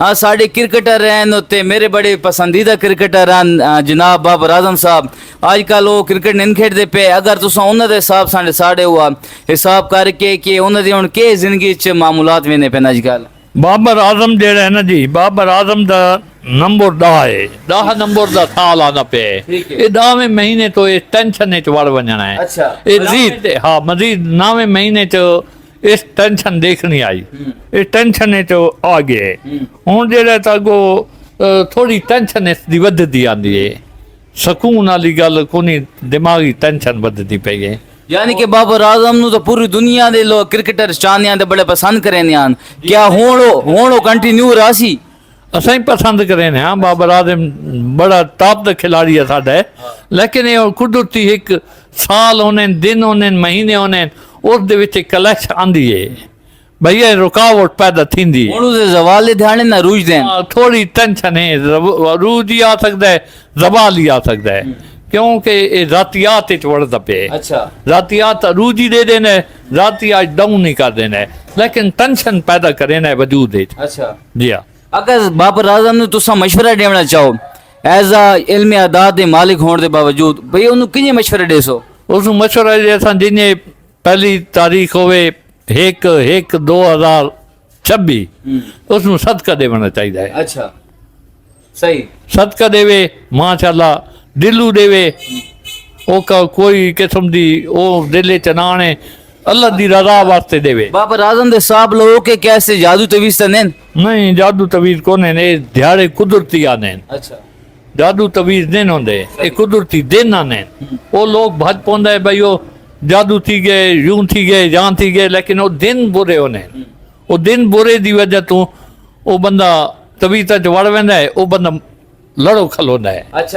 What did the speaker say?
हाँ साढ़े क्रिकेटर हैं उत्ते मेरे बड़े पसंदीदा क्रिकेटर हैं जनाब बाबर आजम साहब। अजकल वो क्रिकेट नहीं खेडते पे, अगर तुस उन्होंने हिसाब साढ़े हुआ हिसाब करके कि उन्होंने हुण के जिंदगी च मामूलात वेने पे अजकल। बाबर आजम जेड़ा है ना जी, बाबर आजम दा नंबर 10 है, 10 नंबर दा साल आना पे ये 10वें महीने तो ये टेंशन च वड़ वजना है। अच्छा मजीद हाँ मजीद 9वें महीने च इस टेंशन देखनी आई, इस टेंशन च आ गए हुण जेड़ा तागो थोड़ी टेंशन इस दी वधदी आंदी है, सकून वाली गल कोनी, दिमागी टेंशन वधदी पई है। यानी कि बाबर आजम नु तो पूरी दुनिया दे लोग क्रिकेटर चाहने दे बड़े पसंद करें आन, क्या होणो कंटिन्यू रासी असां ही पसंद करें हाँ। बाबर आजम बड़ा टॉप दा खिलाड़ी है साडा, लेकिन ये कुदरती एक साल होने, दिन होने, महीने होने, उस दे विच क्लैश आंदी है भैया, रुकावट पैदा थींदी है। हुण दे जवाल ध्यान ना रूज देन थोड़ी टेंशन है, रूज ही आ सकता है, जवाल ही आ सकता है, क्योंकि ये रातियात च वड़दा पे। अच्छा रातियात रूज ही दे देना है, रातियात डाउन नहीं कर देना है, लेकिन टेंशन पैदा करेना है वजूद है। अच्छा जी हाँ। अगर बाबर आजम ने तुसा मशवरा देना चाहो एज आ इल्म अदाद दे मालिक होने के बावजूद भई उन्हें किन्ने मशवरा देसो? उस मशवरा जैसा जिन्हें पहली तारीख होवे 1/1/2026 उसमें सदका देना चाहिए है। अच्छा सही सदका देवे माशाल्लाह, दिलू देवे ओका कोई किस्म दी ओ दिले च ना आने, अल्लाह दी रजा वास्ते देवे। बाबर आजम दे साहब लोगों के कैसे जादू तवीज तने? नहीं जादू तवीज कोने ने, दिहाड़े कुदरती आने, अच्छा जादू तवीज दिन होंदे, ये कुदरती दिन आने। वो लोग भज पौंदा है भाई वो जादू थी गए, यूं थी गए, जान थी गए, लेकिन वो दिन बुरे होने, वो दिन बुरे दी वजह तो वो बंदा तवीज़ च वड़ वेंदा है, वो बंदा लड़ो खलोंदा है। अच्छा।